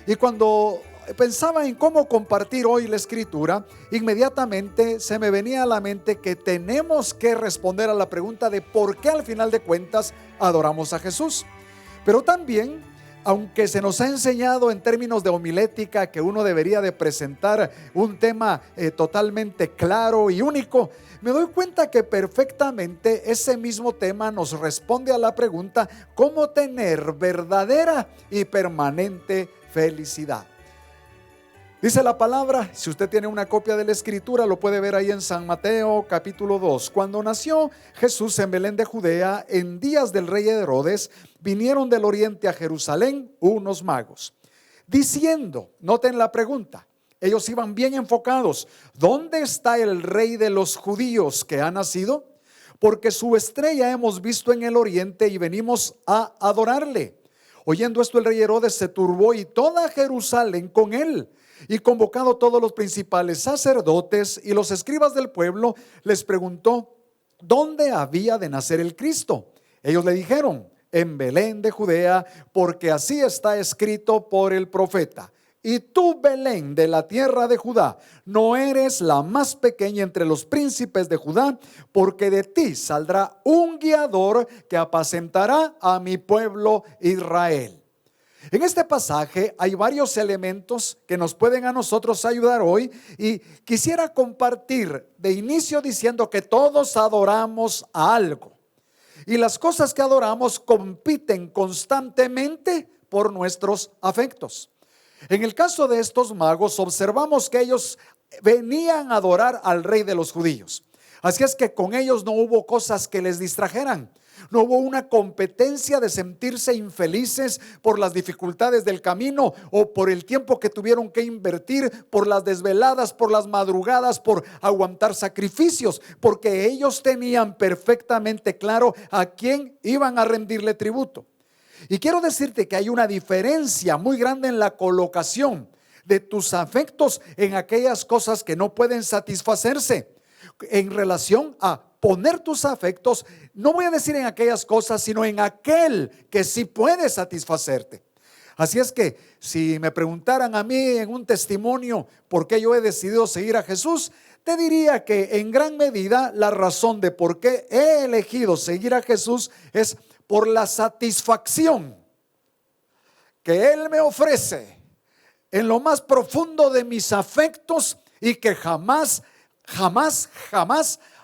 Y cuando pensaba en cómo compartir hoy la escritura, inmediatamente se me venía a la mente que tenemos que responder a la pregunta de por qué al final de cuentas adoramos a Jesús. Pero también, aunque se nos ha enseñado en términos de homilética que uno debería de presentar un tema totalmente claro y único, me doy cuenta que perfectamente ese mismo tema nos responde a la pregunta: ¿cómo tener verdadera y permanente felicidad? Dice la palabra, si usted tiene una copia de la escritura, lo puede ver ahí en San Mateo capítulo 2. Cuando nació Jesús en Belén de Judea, en días del rey Herodes, vinieron del oriente a Jerusalén unos magos, diciendo, noten la pregunta, ellos iban bien enfocados: ¿dónde está el rey de los judíos que ha nacido? Porque su estrella hemos visto en el oriente y venimos a adorarle. Oyendo esto, el rey Herodes se turbó y toda Jerusalén con él. Y convocado todos los principales sacerdotes y los escribas del pueblo, les preguntó dónde había de nacer el Cristo. Ellos le dijeron: en Belén de Judea, porque así está escrito por el profeta. Y tú, Belén, de la tierra de Judá, no eres la más pequeña entre los príncipes de Judá, porque de ti saldrá un guiador que apacentará a mi pueblo Israel. En este pasaje hay varios elementos que nos pueden a nosotros ayudar hoy, y quisiera compartir de inicio diciendo que todos adoramos a algo, y las cosas que adoramos compiten constantemente por nuestros afectos. En el caso de estos magos, observamos que ellos venían a adorar al rey de los judíos. Así es que con ellos no hubo cosas que les distrajeran. No hubo una competencia de sentirse infelices por las dificultades del camino o por el tiempo que tuvieron que invertir, por las desveladas, por las madrugadas, por aguantar sacrificios, porque ellos tenían perfectamente claro a quién iban a rendirle tributo. Y quiero decirte que hay una diferencia muy grande en la colocación de tus afectos en aquellas cosas que no pueden satisfacerse, en relación a poner tus afectos, no voy a decir en aquellas cosas, sino en aquel que sí puede satisfacerte. Así es que si me preguntaran a mí en un testimonio por qué yo he decidido seguir a Jesús, te diría que en gran medida la razón de por qué he elegido seguir a Jesús es por la satisfacción que Él me ofrece en lo más profundo de mis afectos, y que jamás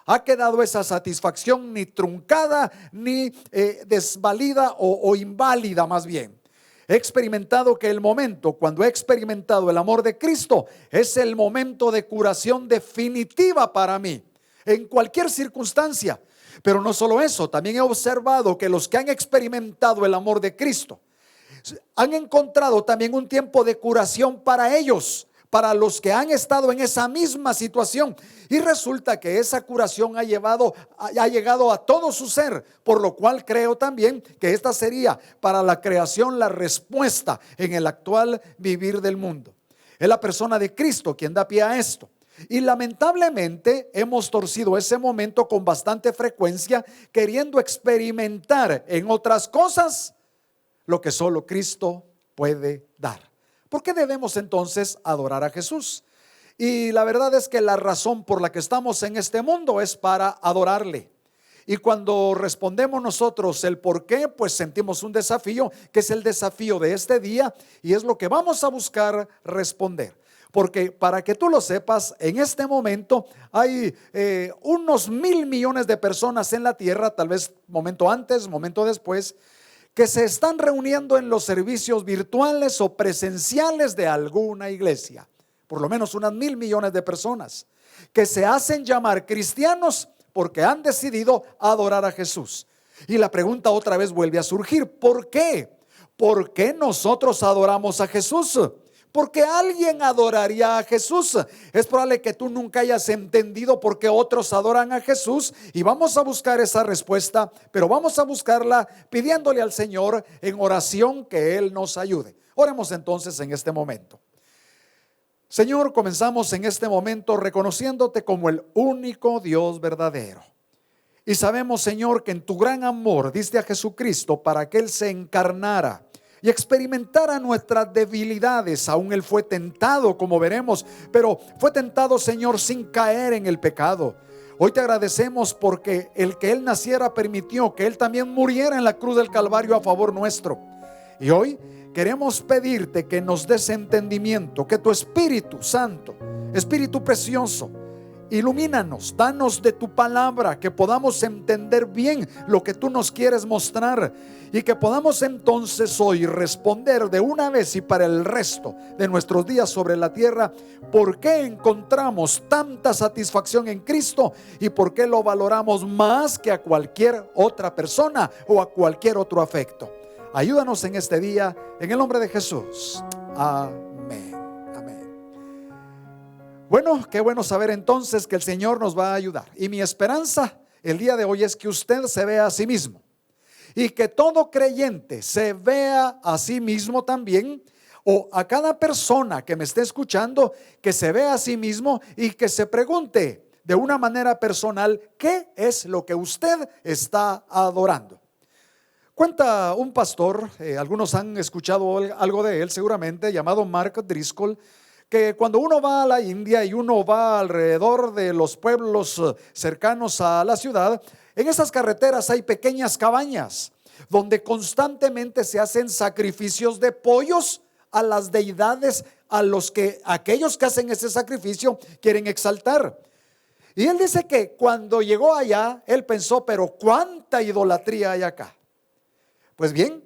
ha quedado esa satisfacción ni truncada, ni desvalida o inválida. Más bien, he experimentado que el momento, cuando he experimentado el amor de Cristo, es el momento de curación definitiva para mí, en cualquier circunstancia. Pero no solo eso, también he observado que los que han experimentado el amor de Cristo han encontrado también un tiempo de curación para ellos, para los que han estado en esa misma situación. Y resulta que esa curación ha llegado a todo su ser, por lo cual creo también que esta sería para la creación la respuesta en el actual vivir del mundo. Es la persona de Cristo quien da pie a esto. Y lamentablemente hemos torcido ese momento con bastante frecuencia, queriendo experimentar en otras cosas lo que solo Cristo puede dar. ¿Por qué debemos entonces adorar a Jesús? Y la verdad es que la razón por la que estamos en este mundo es para adorarle. Y cuando respondemos nosotros el por qué, pues sentimos un desafío, que es el desafío de este día, y es lo que vamos a buscar responder. Porque para que tú lo sepas, en este momento hay unos 1,000 millones de personas en la tierra, tal vez momento antes, momento después, que se están reuniendo en los servicios virtuales o presenciales de alguna iglesia. Por lo menos unas 1,000 millones de personas que se hacen llamar cristianos porque han decidido adorar a Jesús. Y la pregunta otra vez vuelve a surgir: ¿por qué? ¿Por qué nosotros adoramos a Jesús? Porque alguien adoraría a Jesús. Es probable que tú nunca hayas entendido por qué otros adoran a Jesús, y vamos a buscar esa respuesta, pero vamos a buscarla pidiéndole al Señor en oración que Él nos ayude. Oremos entonces en este momento. Señor, comenzamos en este momento reconociéndote como el único Dios verdadero. Y sabemos, Señor, que en tu gran amor diste a Jesucristo para que Él se encarnara y experimentara nuestras debilidades. Aún Él fue tentado, como veremos, pero fue tentado, Señor, sin caer en el pecado. Hoy te agradecemos porque el que Él naciera permitió que Él también muriera en la cruz del Calvario a favor nuestro. Y hoy queremos pedirte que nos des entendimiento, que tu Espíritu Santo, Espíritu precioso, ilumínanos, danos de tu palabra, que podamos entender bien lo que tú nos quieres mostrar y que podamos entonces hoy responder de una vez y para el resto de nuestros días sobre la tierra por qué encontramos tanta satisfacción en Cristo y por qué lo valoramos más que a cualquier otra persona o a cualquier otro afecto. Ayúdanos en este día, en el nombre de Jesús. Amén. Bueno, qué bueno saber entonces que el Señor nos va a ayudar. Y mi esperanza el día de hoy es que usted se vea a sí mismo y que todo creyente se vea a sí mismo también, o a cada persona que me esté escuchando que se vea a sí mismo y que se pregunte de una manera personal qué es lo que usted está adorando. Cuenta un pastor, algunos han escuchado algo de él seguramente, llamado Mark Driscoll, que cuando uno va a la India y uno va alrededor de los pueblos cercanos a la ciudad, en esas carreteras hay pequeñas cabañas donde constantemente se hacen sacrificios de pollos a las deidades a los que aquellos que hacen ese sacrificio quieren exaltar. Y él dice que cuando llegó allá, él pensó, pero ¿cuánta idolatría hay acá? Pues bien,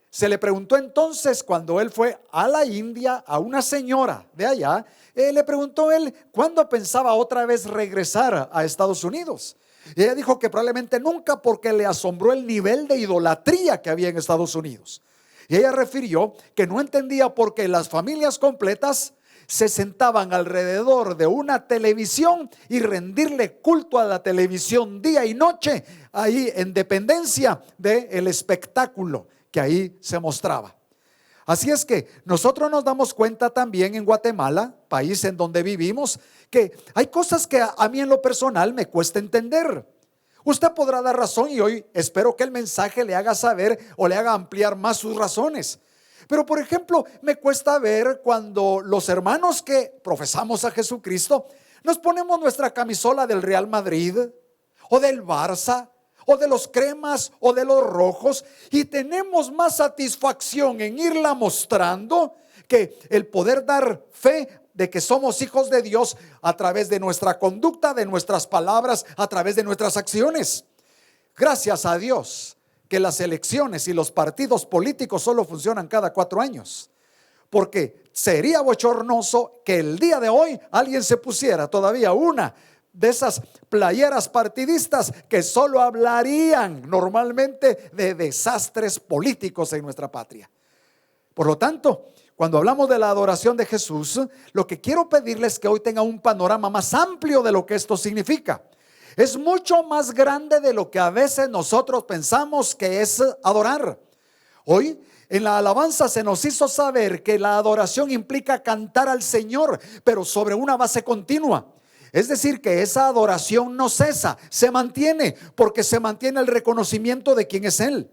se le preguntó entonces cuando él fue a la India, a una señora de allá, le preguntó él cuándo pensaba otra vez regresar a Estados Unidos. Y ella dijo que probablemente nunca, porque le asombró el nivel de idolatría que había en Estados Unidos. Y ella refirió que no entendía por qué las familias completas se sentaban alrededor de una televisión y rendirle culto a la televisión día y noche, ahí en dependencia del espectáculo que ahí se mostraba. Así es que nosotros nos damos cuenta también en Guatemala, país en donde vivimos, que hay cosas que a mí en lo personal me cuesta entender. Usted podrá dar razón y hoy espero que el mensaje le haga saber o le haga ampliar más sus razones. Pero por ejemplo, me cuesta ver cuando los hermanos que profesamos a Jesucristo nos ponemos nuestra camisola del Real Madrid o del Barça o de los cremas o de los rojos, y tenemos más satisfacción en irla mostrando que el poder dar fe de que somos hijos de Dios a través de nuestra conducta, de nuestras palabras, a través de nuestras acciones. Gracias a Dios que las elecciones y los partidos políticos solo funcionan cada 4 años, porque sería bochornoso que el día de hoy alguien se pusiera todavía una de esas playeras partidistas que solo hablarían normalmente de desastres políticos en nuestra patria. Por lo tanto, cuando hablamos de la adoración de Jesús, lo que quiero pedirles es que hoy tenga un panorama más amplio de lo que esto significa. Es mucho más grande de lo que a veces nosotros pensamos que es adorar. Hoy en la alabanza se nos hizo saber que la adoración implica cantar al Señor, pero sobre una base continua. Es decir, que esa adoración no cesa, se mantiene, porque se mantiene el reconocimiento de quién es Él.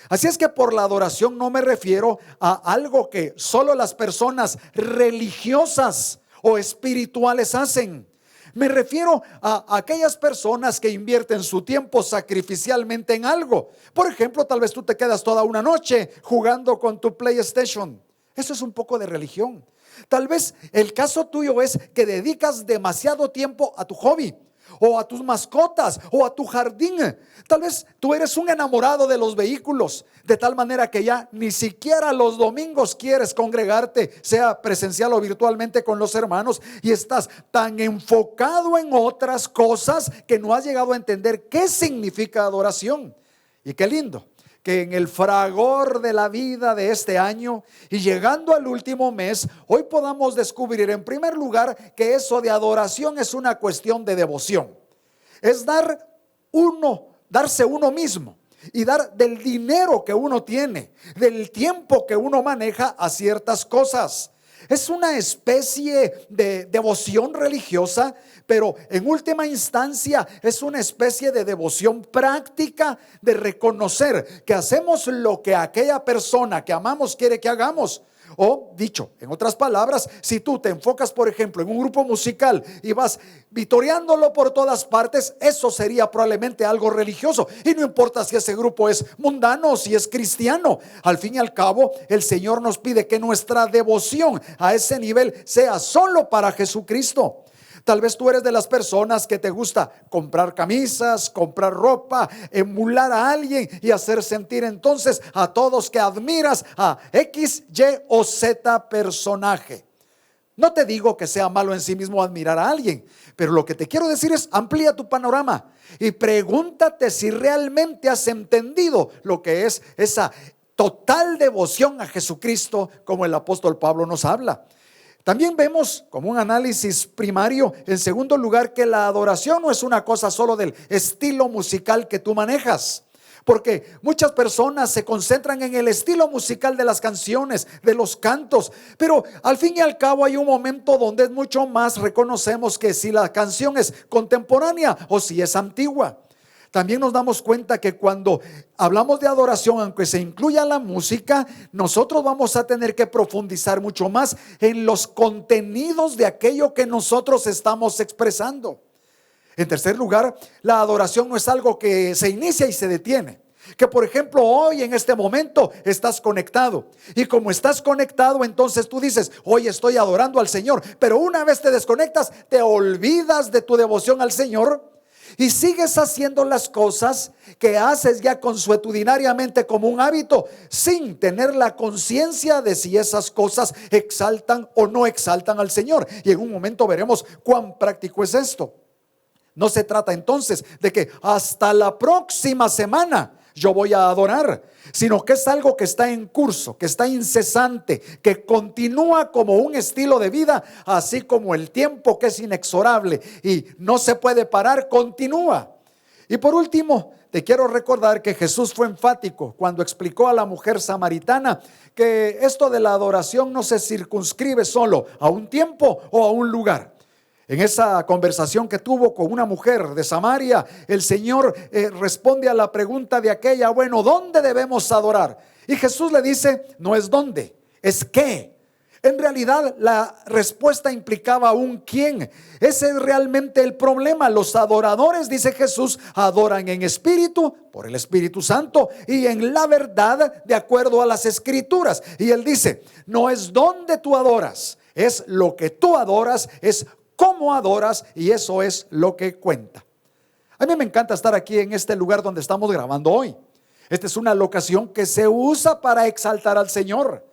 Así es que por la adoración no me refiero a algo que solo las personas religiosas o espirituales hacen. Me refiero a aquellas personas que invierten su tiempo sacrificialmente en algo. Por ejemplo, tal vez tú te quedas toda una noche jugando con tu PlayStation. Eso es un poco de religión. Tal vez el caso tuyo es que dedicas demasiado tiempo a tu hobby, o a tus mascotas, o a tu jardín. Tal vez tú eres un enamorado de los vehículos, de tal manera que ya ni siquiera los domingos quieres congregarte, sea presencial o virtualmente, con los hermanos, y estás tan enfocado en otras cosas que no has llegado a entender qué significa adoración. Y qué lindo que en el fragor de la vida de este año y llegando al último mes, hoy podamos descubrir en primer lugar que eso de adoración es una cuestión de devoción. Es darse uno mismo y dar del dinero que uno tiene, del tiempo que uno maneja a ciertas cosas. Es una especie de devoción religiosa, pero en última instancia es una especie de devoción práctica, de reconocer que hacemos lo que aquella persona que amamos quiere que hagamos. O dicho en otras palabras, si tú te enfocas, por ejemplo, en un grupo musical y vas vitoreándolo por todas partes, eso sería probablemente algo religioso. Y no importa si ese grupo es mundano o si es cristiano. Al fin y al cabo, el Señor nos pide que nuestra devoción a ese nivel sea solo para Jesucristo. Tal vez tú eres de las personas que te gusta comprar camisas, comprar ropa, emular a alguien y hacer sentir entonces a todos que admiras a X, Y o Z personaje. No te digo que sea malo en sí mismo admirar a alguien, pero lo que te quiero decir es: amplía tu panorama y pregúntate si realmente has entendido lo que es esa total devoción a Jesucristo, como el apóstol Pablo nos habla. También vemos como un análisis primario, en segundo lugar, que la adoración no es una cosa solo del estilo musical que tú manejas. Porque muchas personas se concentran en el estilo musical de las canciones, de los cantos, pero al fin y al cabo hay un momento donde es mucho más reconocemos que si la canción es contemporánea o si es antigua. También nos damos cuenta que cuando hablamos de adoración, aunque se incluya la música, nosotros vamos a tener que profundizar mucho más en los contenidos de aquello que nosotros estamos expresando. En tercer lugar, la adoración no es algo que se inicia y se detiene. Que por ejemplo hoy en este momento estás conectado y como estás conectado, entonces tú dices: hoy estoy adorando al Señor, pero una vez te desconectas, te olvidas de tu devoción al Señor y sigues haciendo las cosas que haces ya consuetudinariamente como un hábito, sin tener la conciencia de si esas cosas exaltan o no exaltan al Señor. Y en un momento veremos cuán práctico es esto. No se trata entonces de que hasta la próxima semana yo voy a adorar, sino que es algo que está en curso, que está incesante, que continúa como un estilo de vida, así como el tiempo, que es inexorable y no se puede parar, continúa. Y por último, te quiero recordar que Jesús fue enfático cuando explicó a la mujer samaritana que esto de la adoración no se circunscribe solo a un tiempo o a un lugar. En esa conversación que tuvo con una mujer de Samaria, el Señor responde a la pregunta de aquella: bueno, ¿dónde debemos adorar? Y Jesús le dice: no es dónde, es qué. En realidad la respuesta implicaba un quién. Ese es realmente el problema. Los adoradores, dice Jesús, adoran en espíritu, por el Espíritu Santo, y en la verdad, de acuerdo a las Escrituras. Y él dice: no es dónde tú adoras, es lo que tú adoras, es cómo adoras, y eso es lo que cuenta. A mí me encanta estar aquí en este lugar donde estamos grabando hoy. Esta es una locación que se usa para exaltar al Señor.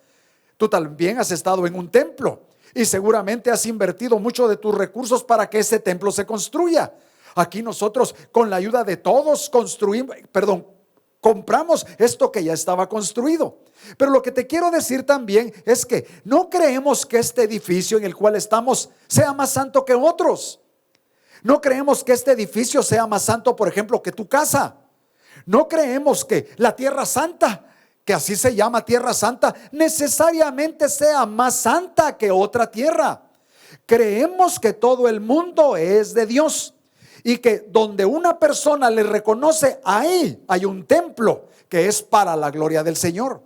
Tú también has estado en un templo y seguramente has invertido mucho de tus recursos para que ese templo se construya. Aquí nosotros, con la ayuda de todos, compramos esto que ya estaba construido. Pero lo que te quiero decir también es que no creemos que este edificio en el cual estamos sea más santo que otros. No creemos que este edificio sea más santo, por ejemplo, que tu casa. No creemos que la Tierra Santa, que así se llama Tierra Santa, necesariamente sea más santa que otra tierra. Creemos que todo el mundo es de Dios y que donde una persona le reconoce, ahí hay un templo que es para la gloria del Señor.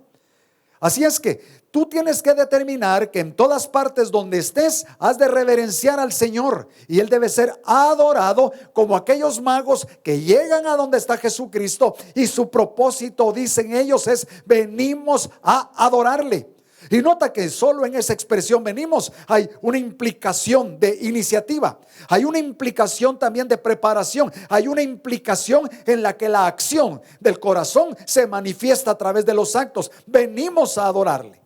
Así es que tú tienes que determinar que en todas partes donde estés has de reverenciar al Señor, y Él debe ser adorado como aquellos magos que llegan a donde está Jesucristo y su propósito, dicen ellos, es: venimos a adorarle. Y nota que solo en esa expresión venimos hay una implicación de iniciativa, hay una implicación también de preparación, hay una implicación en la que la acción del corazón se manifiesta a través de los actos. Venimos a adorarle.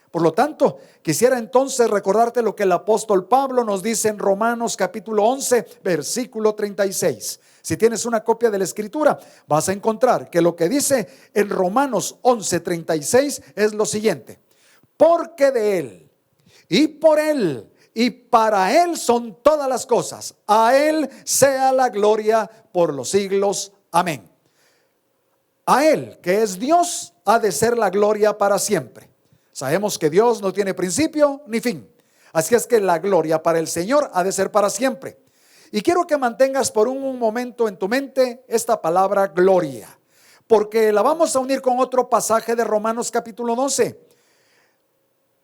Por lo tanto, quisiera entonces recordarte lo que el apóstol Pablo nos dice en Romanos capítulo 11, versículo 36. Si tienes una copia de la Escritura, vas a encontrar que lo que dice en Romanos 11, 36 es lo siguiente: porque de Él, y por Él, y para Él son todas las cosas. A Él sea la gloria por los siglos. Amén. A Él, que es Dios, ha de ser la gloria para siempre. Sabemos que Dios no tiene principio ni fin. Así es que la gloria para el Señor ha de ser para siempre. Y quiero que mantengas por un momento en tu mente esta palabra gloria, porque la vamos a unir con otro pasaje de Romanos capítulo 12.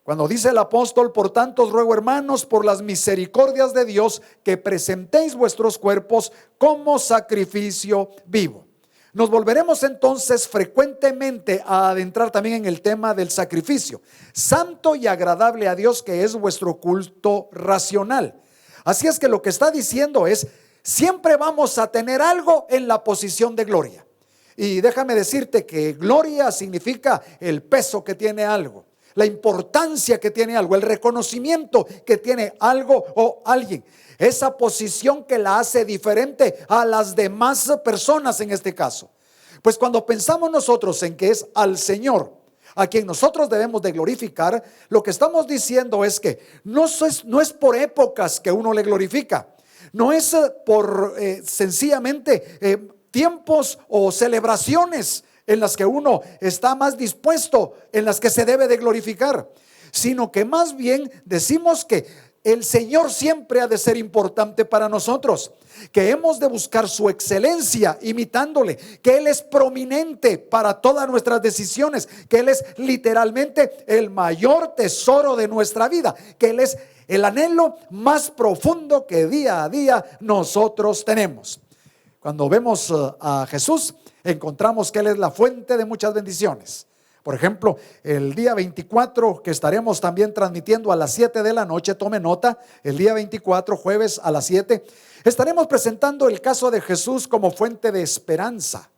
Cuando dice el apóstol: por tanto os ruego, hermanos, por las misericordias de Dios, que presentéis vuestros cuerpos como sacrificio vivo. Nos volveremos entonces frecuentemente a adentrar también en el tema del sacrificio santo y agradable a Dios, que es vuestro culto racional. Así es que lo que está diciendo es: siempre vamos a tener algo en la posición de gloria. Y déjame decirte que gloria significa el peso que tiene algo, la importancia que tiene algo, el reconocimiento que tiene algo o alguien, esa posición que la hace diferente a las demás personas en este caso. Pues cuando pensamos nosotros en que es al Señor a quien nosotros debemos de glorificar, lo que estamos diciendo es que no es por épocas que uno le glorifica, no es por sencillamente tiempos o celebraciones en las que uno está más dispuesto, en las que se debe de glorificar, sino que más bien decimos que el Señor siempre ha de ser importante para nosotros, que hemos de buscar su excelencia imitándole, que Él es prominente para todas nuestras decisiones, que Él es literalmente el mayor tesoro de nuestra vida, que Él es el anhelo más profundo que día a día nosotros tenemos. Cuando vemos a Jesús, encontramos que Él es la fuente de muchas bendiciones. Por ejemplo, el día 24, que estaremos también transmitiendo a las 7 de la noche, tome nota, el día 24, jueves a las 7, estaremos presentando el caso de Jesús como fuente de esperanza.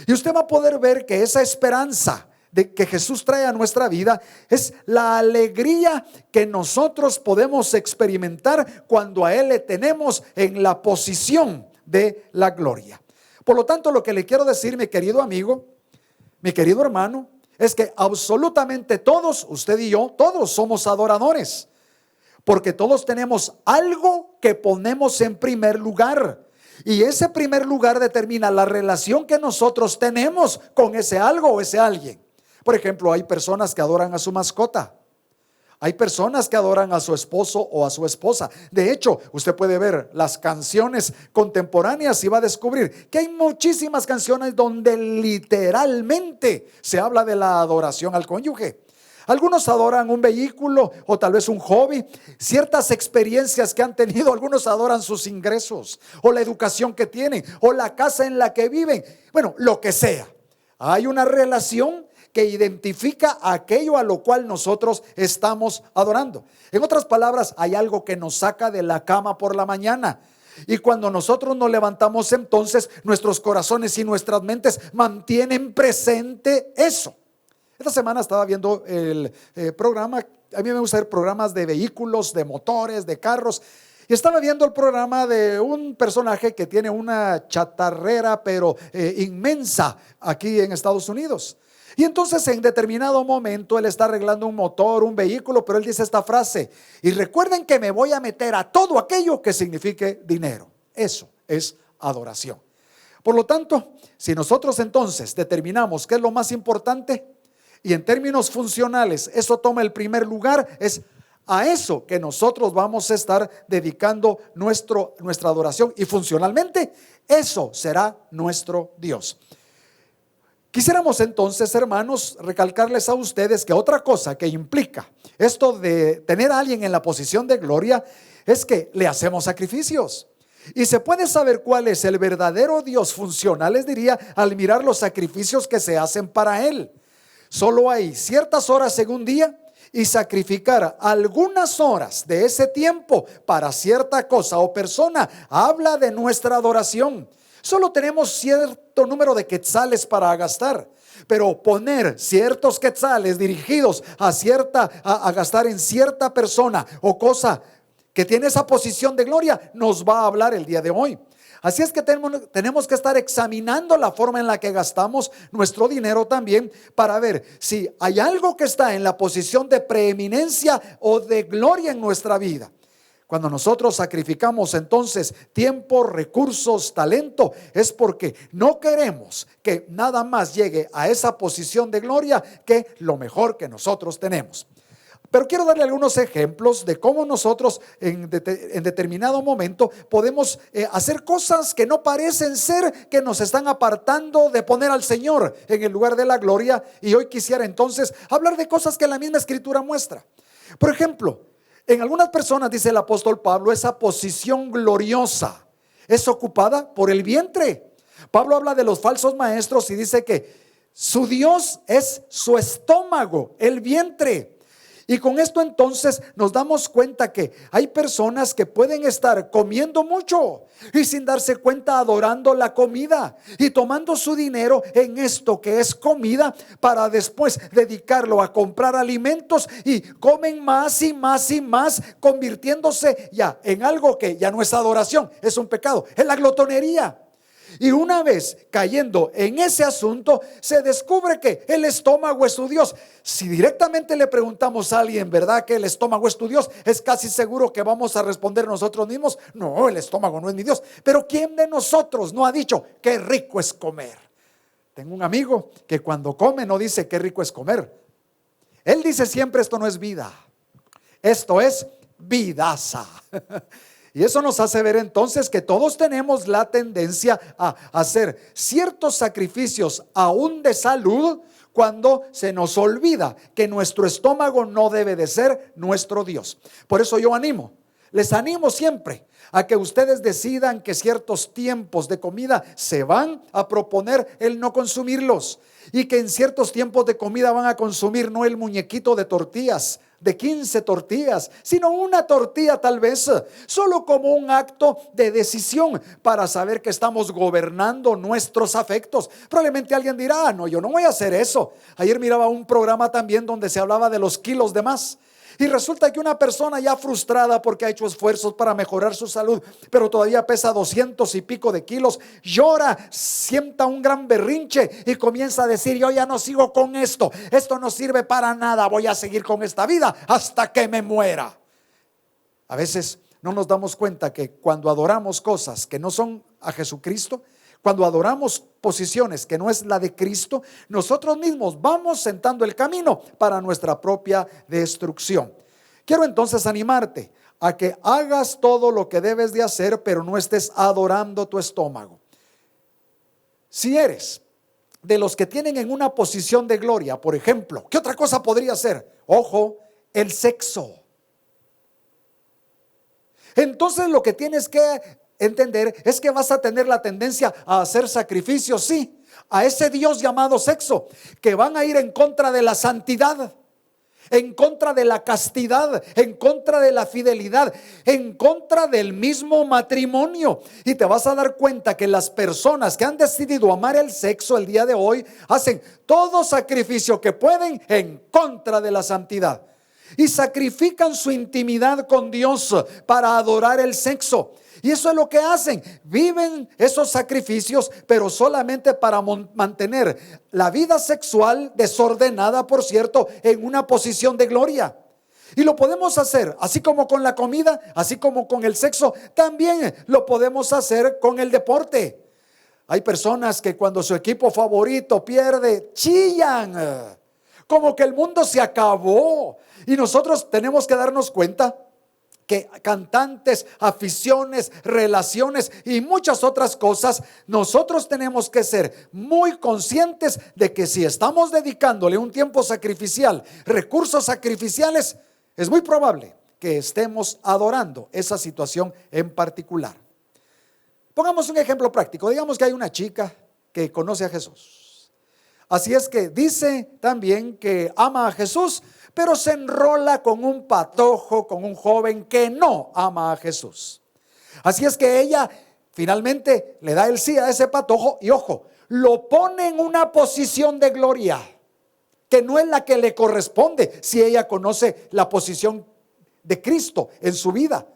Y usted va a poder ver que esa esperanza de que Jesús trae a nuestra vida es la alegría que nosotros podemos experimentar cuando a Él le tenemos en la posición de la gloria. Por lo tanto, lo que le quiero decir, mi querido amigo, mi querido hermano, es que absolutamente todos, usted y yo, todos somos adoradores, porque todos tenemos algo que ponemos en primer lugar, y ese primer lugar determina la relación que nosotros tenemos con ese algo o ese alguien. Por ejemplo, hay personas que adoran a su mascota, hay personas que adoran a su esposo o a su esposa. De hecho, usted puede ver las canciones contemporáneas y va a descubrir que hay muchísimas canciones donde literalmente se habla de la adoración al cónyuge. Algunos adoran un vehículo o tal vez un hobby, ciertas experiencias que han tenido. Algunos adoran sus ingresos o la educación que tienen o la casa en la que viven. Bueno, lo que sea. Hay una relación que identifica aquello a lo cual nosotros estamos adorando. En otras palabras, hay algo que nos saca de la cama por la mañana. Y cuando nosotros nos levantamos, entonces nuestros corazones y nuestras mentes mantienen presente eso. Esta semana estaba viendo el programa. A mí me gusta ver programas de vehículos, de motores, de carros. Y estaba viendo el programa de un personaje que tiene una chatarrera pero inmensa aquí en Estados Unidos. Y entonces en determinado momento él está arreglando un motor, un vehículo, pero él dice esta frase: y recuerden que me voy a meter a todo aquello que signifique dinero. Eso es adoración. Por lo tanto, si nosotros entonces determinamos qué es lo más importante, y en términos funcionales eso toma el primer lugar, es a eso que nosotros vamos a estar dedicando nuestra adoración, y funcionalmente eso será nuestro Dios. Quisiéramos entonces, hermanos, recalcarles a ustedes que otra cosa que implica esto de tener a alguien en la posición de gloria es que le hacemos sacrificios. Y se puede saber cuál es el verdadero Dios funcional, les diría, al mirar los sacrificios que se hacen para Él. Solo hay ciertas horas en un día, y sacrificar algunas horas de ese tiempo para cierta cosa o persona habla de nuestra adoración. Solo tenemos cierto número de quetzales para gastar, pero poner ciertos quetzales dirigidos a gastar en cierta persona o cosa que tiene esa posición de gloria nos va a hablar el día de hoy. Así es que tenemos que estar examinando la forma en la que gastamos nuestro dinero también, para ver si hay algo que está en la posición de preeminencia o de gloria en nuestra vida. Cuando nosotros sacrificamos entonces tiempo, recursos, talento, es porque no queremos que nada más llegue a esa posición de gloria que lo mejor que nosotros tenemos. Pero quiero darle algunos ejemplos de cómo nosotros en determinado momento podemos hacer cosas que no parecen ser, que nos están apartando de poner al Señor en el lugar de la gloria. Y hoy quisiera entonces hablar de cosas que la misma Escritura muestra. Por ejemplo, en algunas personas, dice el apóstol Pablo, esa posición gloriosa es ocupada por el vientre. Pablo habla de los falsos maestros y dice que su Dios es su estómago, el vientre. Y con esto entonces nos damos cuenta que hay personas que pueden estar comiendo mucho y sin darse cuenta adorando la comida y tomando su dinero en esto que es comida para después dedicarlo a comprar alimentos, y comen más y más y más, convirtiéndose ya en algo que ya no es adoración, es un pecado, es la glotonería. Y una vez cayendo en ese asunto, se descubre que el estómago es su Dios. Si directamente le preguntamos a alguien, ¿verdad que el estómago es tu Dios?, es casi seguro que vamos a responder nosotros mismos: no, el estómago no es mi Dios. Pero ¿quién de nosotros no ha dicho qué rico es comer? Tengo un amigo que cuando come no dice qué rico es comer. Él dice siempre: esto no es vida, esto es vidaza. Y eso nos hace ver entonces que todos tenemos la tendencia a hacer ciertos sacrificios aún de salud cuando se nos olvida que nuestro estómago no debe de ser nuestro Dios. Por eso yo les animo siempre a que ustedes decidan que ciertos tiempos de comida se van a proponer el no consumirlos, y que en ciertos tiempos de comida van a consumir no el muñequito de tortillas, de 15 tortillas, sino una tortilla tal vez, solo como un acto de decisión para saber que estamos gobernando nuestros afectos. Probablemente alguien dirá: no, yo no voy a hacer eso. Ayer miraba un programa también donde se hablaba de los kilos de más. Y resulta que una persona ya frustrada porque ha hecho esfuerzos para mejorar su salud, pero todavía pesa 200 y pico de kilos, llora, sienta un gran berrinche y comienza a decir: yo ya no sigo con esto no sirve para nada, voy a seguir con esta vida hasta que me muera. A veces no nos damos cuenta que cuando adoramos cosas que no son a Jesucristo, cuando adoramos posiciones que no es la de Cristo, nosotros mismos vamos sentando el camino para nuestra propia destrucción. Quiero entonces animarte a que hagas todo lo que debes de hacer, pero no estés adorando tu estómago. Si eres de los que tienen en una posición de gloria, por ejemplo, ¿qué otra cosa podría ser? Ojo, el sexo. Entonces lo que tienes que entender es que vas a tener la tendencia a hacer sacrificios, sí, a ese Dios llamado sexo, que van a ir en contra de la santidad, en contra de la castidad, en contra de la fidelidad, en contra del mismo matrimonio. Y te vas a dar cuenta que las personas que han decidido amar el sexo el día de hoy hacen todo sacrificio que pueden en contra de la santidad, y sacrifican su intimidad con Dios para adorar el sexo. Y eso es lo que hacen, viven esos sacrificios, pero solamente para mantener la vida sexual desordenada, por cierto, en una posición de gloria. Y lo podemos hacer así como con la comida, así como con el sexo, también lo podemos hacer con el deporte. Hay personas que cuando su equipo favorito pierde, chillan, como que el mundo se acabó. Y nosotros tenemos que darnos cuenta que cantantes, aficiones, relaciones y muchas otras cosas, nosotros tenemos que ser muy conscientes de que si estamos dedicándole un tiempo sacrificial, recursos sacrificiales, es muy probable que estemos adorando esa situación en particular. Pongamos un ejemplo práctico. Digamos que hay una chica que conoce a Jesús. Así es que dice también que ama a Jesús, pero se enrola con un patojo, con un joven que no ama a Jesús. Así es que ella finalmente le da el sí a ese patojo y, ojo, lo pone en una posición de gloria que no es la que le corresponde si ella conoce la posición de Cristo en su vida.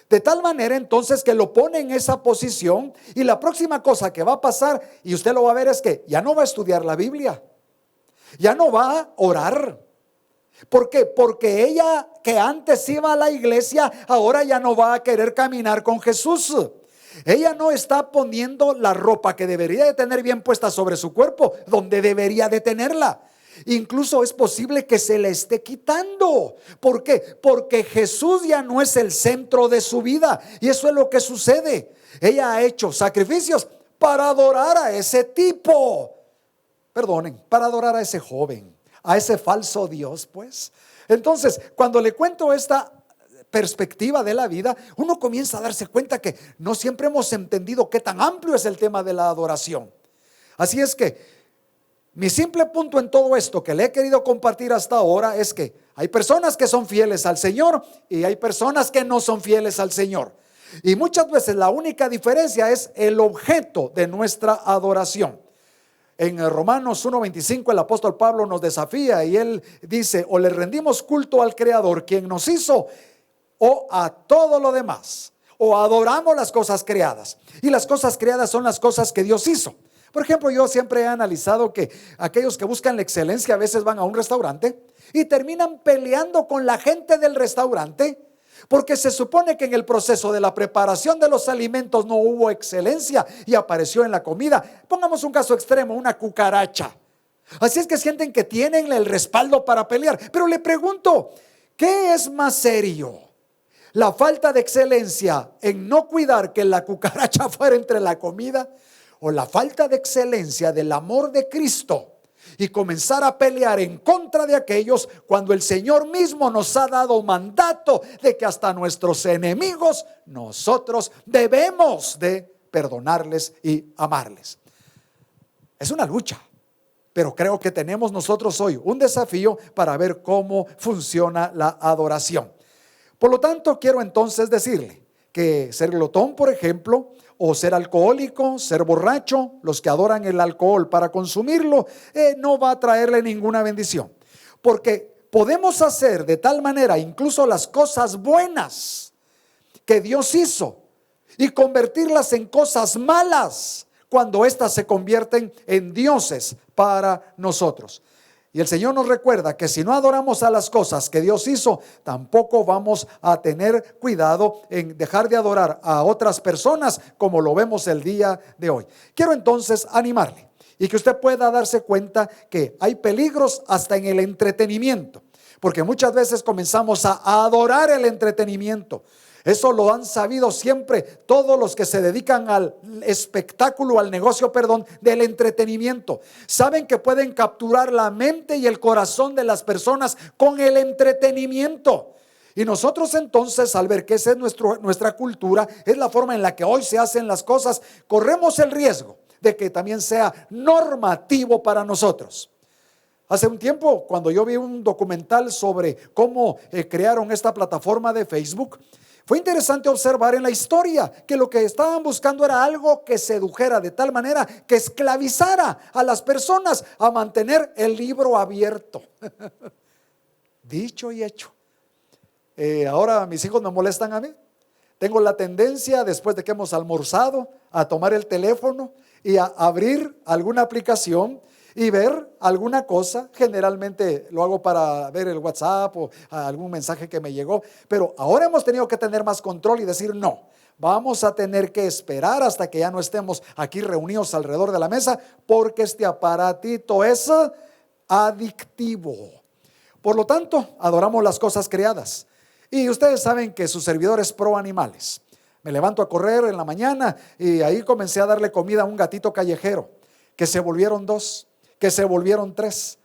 De tal manera entonces que lo pone en esa posición, y la próxima cosa que va a pasar, y usted lo va a ver, es que ya no va a estudiar la Biblia, ya no va a orar, ¿Por qué? Porque ella, que antes iba a la iglesia, ahora ya no va a querer caminar con Jesús. Ella no está poniendo la ropa que debería de tener bien puesta sobre su cuerpo, donde debería de tenerla. Incluso es posible que se le esté quitando. ¿Por qué? Porque Jesús ya no es el centro de su vida. Y eso es lo que sucede. Ella ha hecho sacrificios para adorar a ese tipo. Perdonen, para adorar a ese joven, a ese falso Dios, pues. Entonces, cuando le cuento esta perspectiva de la vida, uno comienza a darse cuenta que no siempre hemos entendido qué tan amplio es el tema de la adoración. Así es que mi simple punto en todo esto que le he querido compartir hasta ahora es que hay personas que son fieles al Señor y hay personas que no son fieles al Señor. Y muchas veces la única diferencia es el objeto de nuestra adoración. En Romanos 1:25 el apóstol Pablo nos desafía y él dice: o le rendimos culto al Creador, quien nos hizo, o a todo lo demás, o adoramos las cosas creadas. Y las cosas creadas son las cosas que Dios hizo. Por ejemplo, yo siempre he analizado que aquellos que buscan la excelencia a veces van a un restaurante y terminan peleando con la gente del restaurante, porque se supone que en el proceso de la preparación de los alimentos no hubo excelencia y apareció en la comida. Pongamos un caso extremo, una cucaracha. Así es que sienten que tienen el respaldo para pelear. Pero le pregunto, ¿qué es más serio? ¿La falta de excelencia en no cuidar que la cucaracha fuera entre la comida? ¿O la falta de excelencia del amor de Cristo y comenzar a pelear en contra de aquellos cuando el Señor mismo nos ha dado mandato de que hasta nuestros enemigos nosotros debemos de perdonarles y amarles? Es una lucha, pero creo que tenemos nosotros hoy un desafío para ver cómo funciona la adoración. Por lo tanto, quiero entonces decirle que ser glotón, por ejemplo, o ser alcohólico, ser borracho, los que adoran el alcohol para consumirlo, no va a traerle ninguna bendición. Porque podemos hacer de tal manera incluso las cosas buenas que Dios hizo y convertirlas en cosas malas cuando éstas se convierten en dioses para nosotros. Y el Señor nos recuerda que si no adoramos a las cosas que Dios hizo, tampoco vamos a tener cuidado en dejar de adorar a otras personas como lo vemos el día de hoy. Quiero entonces animarle y que usted pueda darse cuenta que hay peligros hasta en el entretenimiento, porque muchas veces comenzamos a adorar el entretenimiento. Eso lo han sabido siempre todos los que se dedican al espectáculo, al negocio, del entretenimiento. Saben que pueden capturar la mente y el corazón de las personas con el entretenimiento. Y nosotros entonces, al ver que esa es nuestra cultura, es la forma en la que hoy se hacen las cosas, corremos el riesgo de que también sea normativo para nosotros. Hace un tiempo, cuando yo vi un documental sobre cómo crearon esta plataforma de Facebook, fue interesante observar en la historia que lo que estaban buscando era algo que sedujera de tal manera que esclavizara a las personas a mantener el libro abierto. Dicho y hecho. Ahora mis hijos me molestan a mí. Tengo la tendencia, después de que hemos almorzado, a tomar el teléfono y a abrir alguna aplicación y ver alguna cosa. Generalmente lo hago para ver el WhatsApp o algún mensaje que me llegó, pero ahora hemos tenido que tener más control y decir no, vamos a tener que esperar hasta que ya no estemos aquí reunidos alrededor de la mesa, porque este aparatito es adictivo. Por lo tanto, adoramos las cosas creadas. Y ustedes saben que su servidor es pro animales. Me levanto a correr en la mañana y ahí comencé a darle comida a un gatito callejero, que se volvieron 2, que se volvieron 3.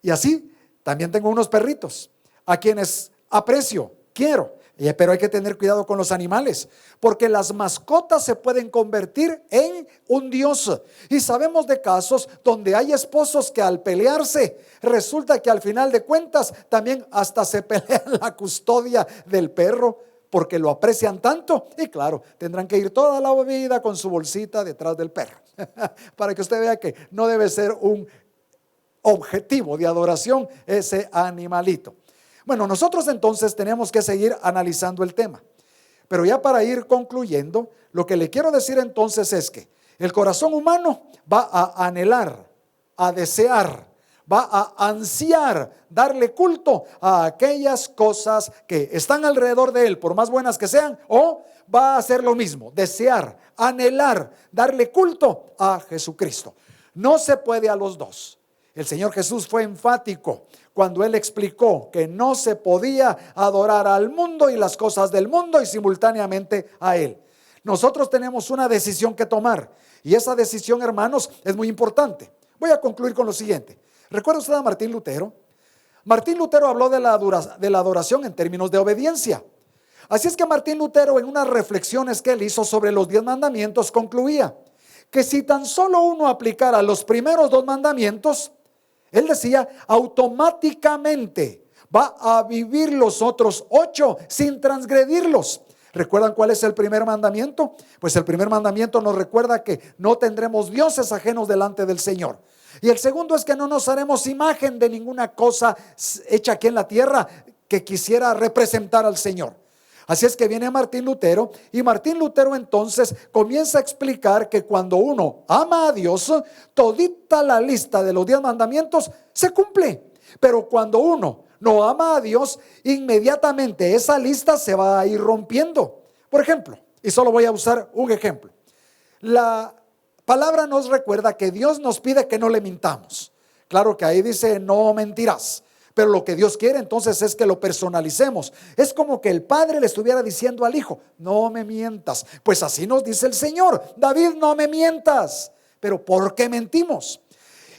Y así también tengo unos perritos a quienes aprecio, quiero, pero hay que tener cuidado con los animales, porque las mascotas se pueden convertir en un dios. Y sabemos de casos donde hay esposos que al pelearse, resulta que al final de cuentas también hasta se pelean la custodia del perro, porque lo aprecian tanto. Y claro, tendrán que ir toda la vida con su bolsita detrás del perro para que usted vea que no debe ser un objetivo de adoración ese animalito. Bueno, nosotros entonces tenemos que seguir analizando el tema, pero ya para ir concluyendo, lo que le quiero decir entonces es que el corazón humano va a anhelar, a desear, va a ansiar darle culto a aquellas cosas que están alrededor de él, por más buenas que sean, o va a hacer lo mismo, desear, anhelar, darle culto a Jesucristo. No se puede a los dos. El Señor Jesús fue enfático cuando Él explicó que no se podía adorar al mundo y las cosas del mundo y simultáneamente a Él. Nosotros tenemos una decisión que tomar y esa decisión, hermanos, es muy importante. Voy a concluir con lo siguiente. ¿Recuerda usted a Martín Lutero? Martín Lutero habló de la adoración en términos de obediencia. Así es que Martín Lutero, en unas reflexiones que él hizo sobre los 10 mandamientos, concluía que si tan solo uno aplicara los primeros 2 mandamientos, él decía, automáticamente va a vivir los otros 8 sin transgredirlos. ¿Recuerdan cuál es el primer mandamiento? Pues el primer mandamiento nos recuerda que no tendremos dioses ajenos delante del Señor. Y el segundo es que no nos haremos imagen de ninguna cosa hecha aquí en la tierra que quisiera representar al Señor. Así es que viene Martín Lutero y Martín Lutero entonces comienza a explicar que cuando uno ama a Dios, todita la lista de los 10 mandamientos se cumple. Pero cuando uno no ama a Dios, inmediatamente esa lista se va a ir rompiendo. Por ejemplo, y solo voy a usar un ejemplo. La palabra nos recuerda que Dios nos pide que no le mintamos. Claro que ahí dice no mentirás. Pero lo que Dios quiere entonces es que lo personalicemos. Es como que el padre le estuviera diciendo al hijo, no me mientas. Pues así nos dice el Señor, David, no me mientas. Pero ¿por qué mentimos?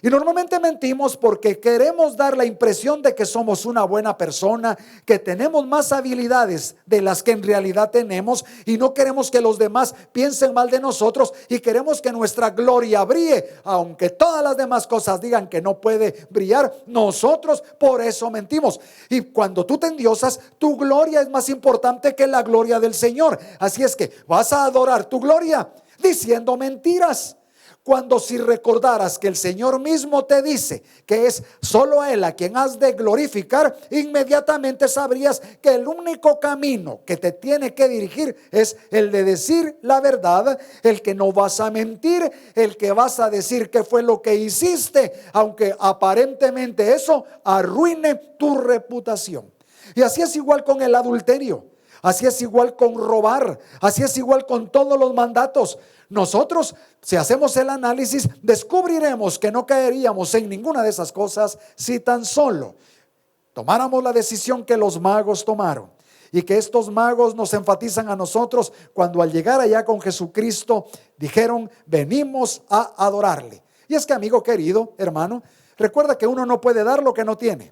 Y normalmente mentimos porque queremos dar la impresión de que somos una buena persona, que tenemos más habilidades de las que en realidad tenemos y no queremos que los demás piensen mal de nosotros y queremos que nuestra gloria brille, aunque todas las demás cosas digan que no puede brillar, nosotros por eso mentimos. Y cuando tú te endiosas, tu gloria es más importante que la gloria del Señor. Así es que vas a adorar tu gloria diciendo mentiras. Cuando si recordaras que el Señor mismo te dice que es solo a Él a quien has de glorificar, inmediatamente sabrías que el único camino que te tiene que dirigir es el de decir la verdad, el que no vas a mentir, el que vas a decir qué fue lo que hiciste, aunque aparentemente eso arruine tu reputación. Y así es igual con el adulterio. Así es igual con robar, así es igual con todos los mandatos. Nosotros, si hacemos el análisis, descubriremos que no caeríamos en ninguna de esas cosas si tan solo tomáramos la decisión que los magos tomaron. Y que estos magos nos enfatizan a nosotros cuando al llegar allá con Jesucristo dijeron, venimos a adorarle. Y es que, amigo querido, hermano, recuerda que uno no puede dar lo que no tiene.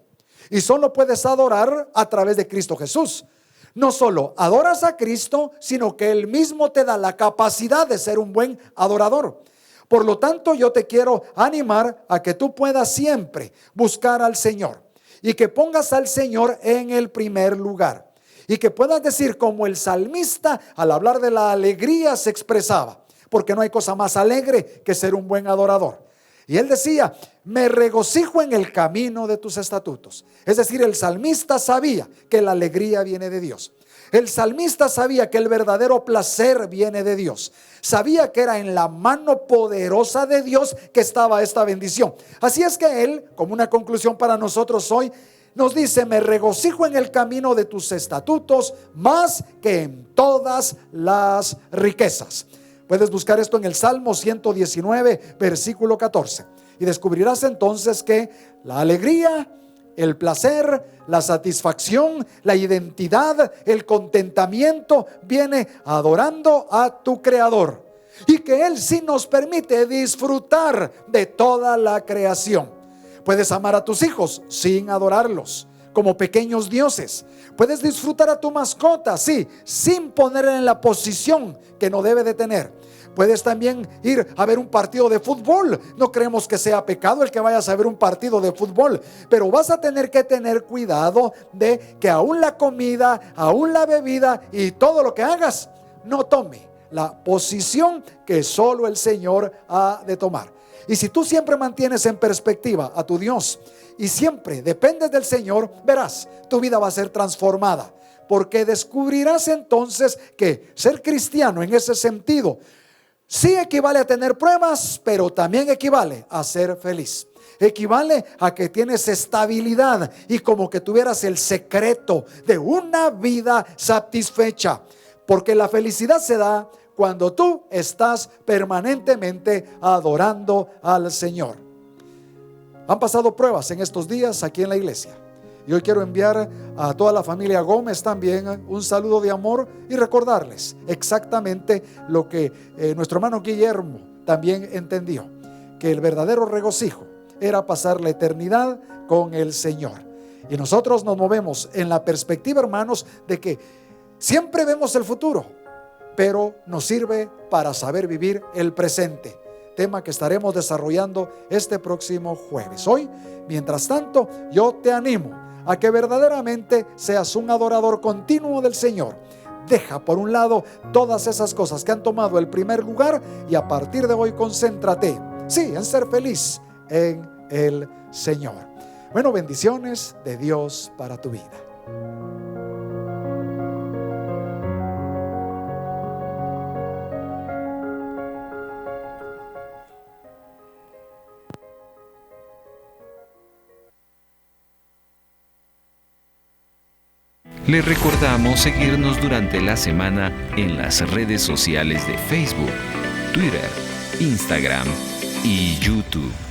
Y solo puedes adorar a través de Cristo Jesús. No solo adoras a Cristo, sino que Él mismo te da la capacidad de ser un buen adorador. Por lo tanto, yo te quiero animar a que tú puedas siempre buscar al Señor y que pongas al Señor en el primer lugar. Y que puedas decir como el salmista al hablar de la alegría se expresaba, porque no hay cosa más alegre que ser un buen adorador. Y él decía, me regocijo en el camino de tus estatutos. Es decir, el salmista sabía que la alegría viene de Dios. El salmista sabía que el verdadero placer viene de Dios. Sabía que era en la mano poderosa de Dios que estaba esta bendición. Así es que él, como una conclusión para nosotros hoy, nos dice, me regocijo en el camino de tus estatutos más que en todas las riquezas. Puedes buscar esto en el Salmo 119, versículo 14. Y descubrirás entonces que la alegría, el placer, la satisfacción, la identidad, el contentamiento viene adorando a tu Creador. Y que Él sí nos permite disfrutar de toda la creación. Puedes amar a tus hijos sin adorarlos, como pequeños dioses. Puedes disfrutar a tu mascota, sí, sin ponerla en la posición que no debe de tener. Puedes también ir a ver un partido de fútbol. No creemos que sea pecado el que vayas a ver un partido de fútbol, pero vas a tener que tener cuidado de que aún la comida, aún la bebida y todo lo que hagas no tome la posición que solo el Señor ha de tomar. Y si tú siempre mantienes en perspectiva a tu Dios y siempre dependes del Señor, verás, tu vida va a ser transformada, porque descubrirás entonces que ser cristiano en ese sentido sí equivale a tener pruebas, pero también equivale a ser feliz. equivale a que tienes estabilidad y como que tuvieras el secreto de una vida satisfecha. Porque la felicidad se da cuando tú estás permanentemente adorando al Señor. Han pasado pruebas en estos días aquí en la iglesia. Y hoy quiero enviar a toda la familia Gómez también un saludo de amor y recordarles exactamente lo que nuestro hermano Guillermo también entendió, que el verdadero regocijo era pasar la eternidad con el Señor. Y nosotros nos movemos en la perspectiva, hermanos, de que siempre vemos el futuro, pero nos sirve para saber vivir el presente. Tema que estaremos desarrollando este próximo jueves. Hoy, mientras tanto, yo te animo a que verdaderamente seas un adorador continuo del Señor. Deja por un lado todas esas cosas que han tomado el primer lugar y a partir de hoy concéntrate, sí, en ser feliz en el Señor. Bueno, bendiciones de Dios para tu vida. Le recordamos seguirnos durante la semana en las redes sociales de Facebook, Twitter, Instagram y YouTube.